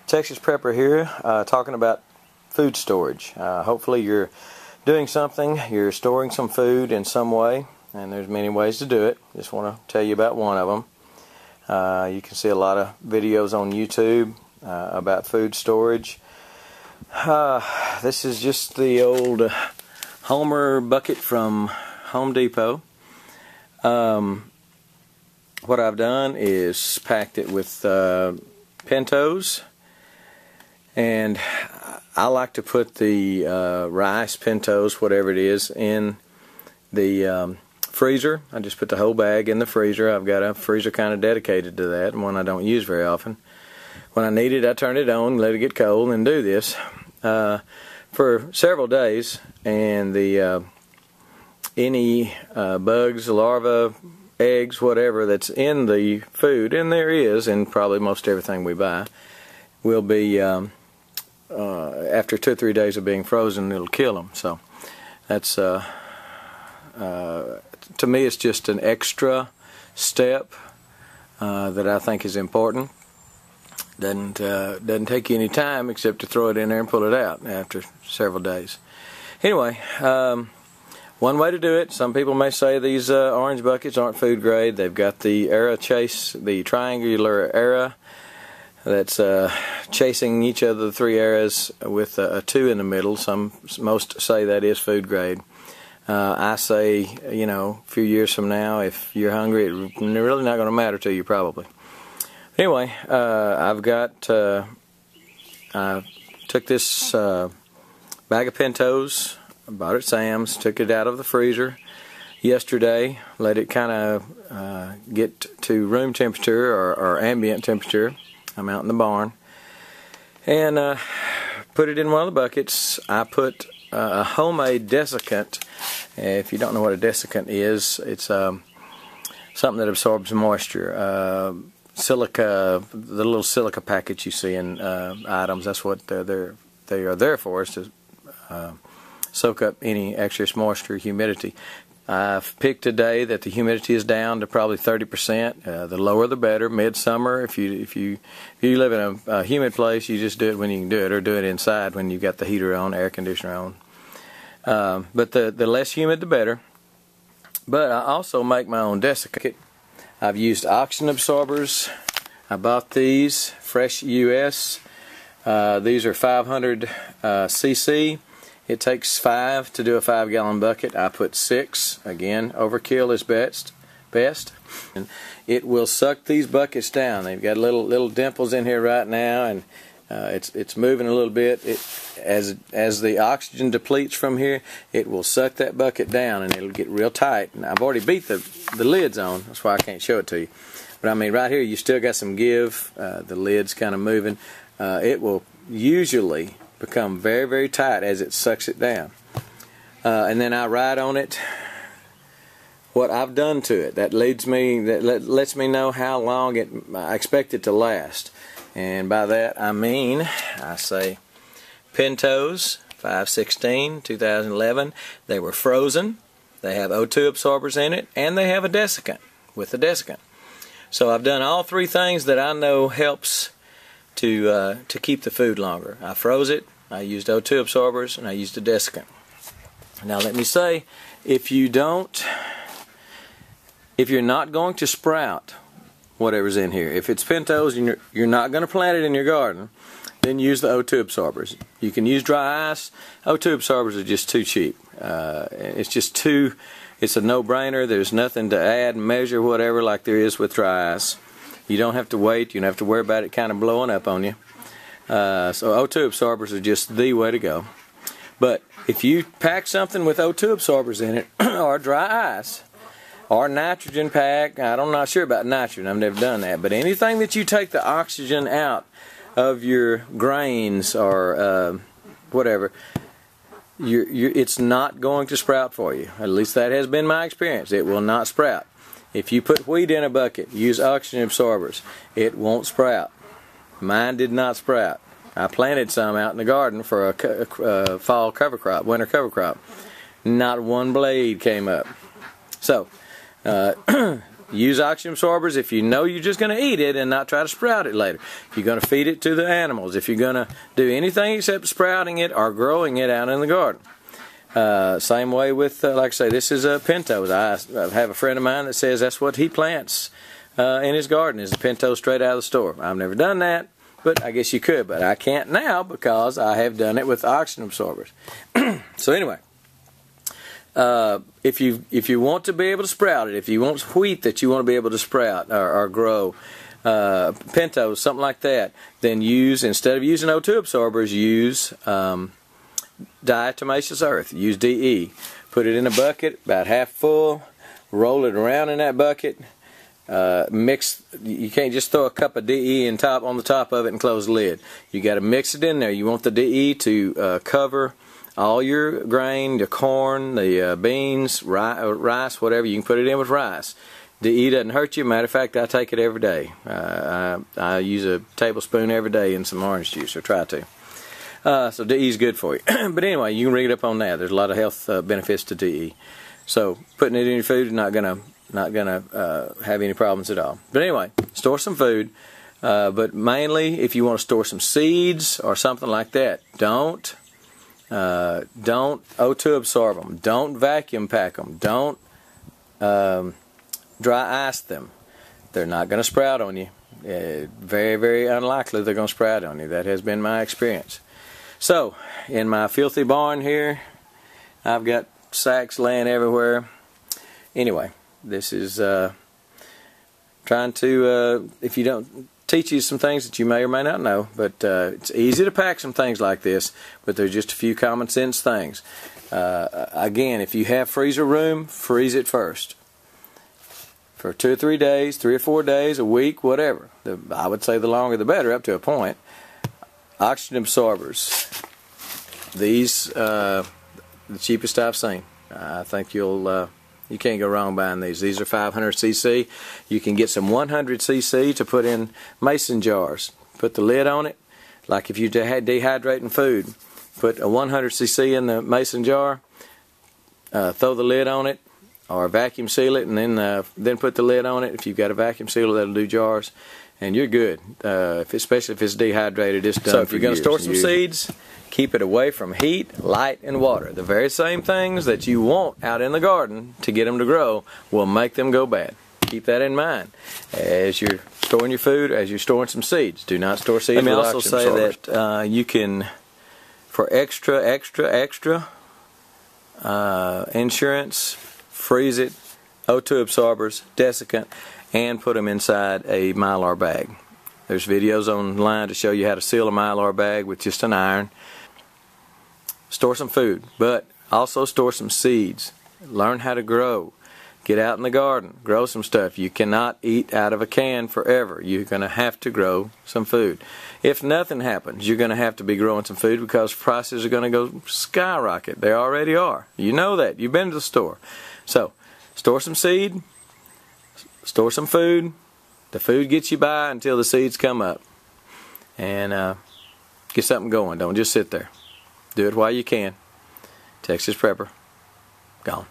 Texas Prepper here, talking about food storage. Hopefully you're doing something, you're storing some food in some way, and there's many ways to do it. Just want to tell you about one of them. You can see a lot of videos on YouTube about food storage. This is just the old Homer bucket from Home Depot. What I've done is packed it with pintos, and I like to put the rice, pintos, whatever it is, in the freezer. I just put the whole bag in the freezer. I've got a freezer kind of dedicated to that, and one I don't use very often. When I need it, I turn it on, let it get cold, and do this for several days. And the any bugs, larvae, eggs, whatever that's in the food, and there is in probably most everything we buy, will be after 2 or 3 days of being frozen, it'll kill them. So that's to me, it's just an extra step that I think is important. Doesn't take you any time except to throw it in there and pull it out after several days. Anyway, one way to do it. Some people may say these orange buckets aren't food grade. They've got the arrow chase, the triangular arrow that's chasing each of the 3 arrows with a 2 in the middle. Most say that is food grade. I say, you know, a few years from now, if you're hungry, it's really not going to matter to you probably. Anyway, I've got, I took this bag of pintos, I bought it at Sam's, took it out of the freezer yesterday, let it kind of get to room temperature or ambient temperature. I'm out in the barn, and put it in one of the buckets. I put a homemade desiccant. If you don't know what a desiccant is, it's something that absorbs moisture. Silica, the little silica packets you see in items, that's what they are there for, is to soak up any excess moisture, humidity. I've picked today that the humidity is down to probably 30%. The lower the better. Midsummer, if you live in a humid place, you just do it when you can do it, or do it inside when you've got the heater on, air conditioner on. But the less humid, the better. But I also make my own desiccant. I've used oxygen absorbers. I bought these, Fresh US. These are 500 cc. It takes 5 to do a 5-gallon bucket. I put 6. Again, overkill is best. And it will suck these buckets down. They've got little dimples in here right now, and it's moving a little bit. As the oxygen depletes from here, it will suck that bucket down, and it'll get real tight. And I've already beat the lids on. That's why I can't show it to you. But I mean, right here, you still got some give. The lid's kind of moving. It will usually become very, very tight as it sucks it down. And then I write on it what I've done to it. That lets me know how long I expect it to last. And by that I mean, I say pintos, 516, 2011. They were frozen. They have O2 absorbers in it, and they have a desiccant with a desiccant. So I've done all 3 things that I know helps to keep the food longer. I froze it, I used O2 absorbers, and I used a desiccant. Now let me say, if you're not going to sprout whatever's in here, if it's pintos and you're not going to plant it in your garden, then use the O2 absorbers. You can use dry ice. O2 absorbers are just too cheap. It's a no-brainer. There's nothing to add, measure, whatever, like there is with dry ice. You don't have to wait. You don't have to worry about it kind of blowing up on you. So O2 absorbers are just the way to go. But if you pack something with O2 absorbers in it, or dry ice, or nitrogen pack, I'm not sure about nitrogen, I've never done that, but anything that you take the oxygen out of your grains or whatever, it's not going to sprout for you. At least that has been my experience. It will not sprout. If you put wheat in a bucket, use oxygen absorbers, it won't sprout. Mine did not sprout. I planted some out in the garden for a fall cover crop, winter cover crop. Not one blade came up. So, use oxygen absorbers if you know you're just going to eat it and not try to sprout it later. If you're going to feed it to the animals, if you're going to do anything except sprouting it or growing it out in the garden. Same way with, like I say, this is pintos. I have a friend of mine that says that's what he plants in his garden, is the pinto straight out of the store. I've never done that, but I guess you could, but I can't now because I have done it with oxygen absorbers. So anyway, if you want to be able to sprout it, if you want wheat that you want to be able to sprout or grow, pintos, something like that, then use, instead of using O2 absorbers, use diatomaceous earth. Use DE. Put it in a bucket about half full, roll it around in that bucket, mix. You can't just throw a cup of DE on the top of it and close the lid. You got to mix it in there. You want the DE to cover all your grain, the corn, the beans, rice, whatever. You can put it in with rice. DE doesn't hurt you. Matter of fact, I take it every day. I use a tablespoon every day in some orange juice, or try to. So DE is good for you. But anyway, you can read up on that. There's a lot of health benefits to DE. So putting it in your food is not gonna have any problems at all. But anyway, store some food. But mainly, if you want to store some seeds or something like that, don't O2 absorb them. Don't vacuum pack them. Don't dry ice them. They're not going to sprout on you. Very, very unlikely they're going to sprout on you. That has been my experience. So, in my filthy barn here, I've got sacks laying everywhere. Anyway, this is trying to, if you don't, teach you some things that you may or may not know, but it's easy to pack some things like this, but there's just a few common sense things. Again, if you have freezer room, freeze it first. For 2 or 3 days, 3 or 4 days, a week, whatever. I would say the longer the better, up to a point. Oxygen absorbers. These, the cheapest I've seen. I think you can't go wrong buying these. These are 500cc. You can get some 100cc to put in mason jars. Put the lid on it. Like if you had dehydrating food, put a 100cc in the mason jar, throw the lid on it, or vacuum seal it, and then put the lid on it. If you've got a vacuum sealer, that'll do jars, and you're good. Especially if it's dehydrated, it's done. So if you're going to store some seeds, keep it away from heat, light, and water. The very same things that you want out in the garden to get them to grow will make them go bad. Keep that in mind as you're storing your food, as you're storing some seeds. Do not store seeds with oxygen absorbers. Let me also say that you can, for extra insurance, freeze it, O2 absorbers, Desiccant, and put them inside a Mylar bag. There's videos online to show you how to seal a Mylar bag with just an iron. Store some food, but also store some seeds. Learn how to grow. Get out in the garden, grow some stuff. You cannot eat out of a can forever. You're going to have to grow some food. If nothing happens, you're going to have to be growing some food because prices are going to go skyrocket. They already are. You know that. You've been to the store. So, store some seed, store some food. The food gets you by until the seeds come up. And get something going. Don't just sit there. Do it while you can. Texas Prepper, gone.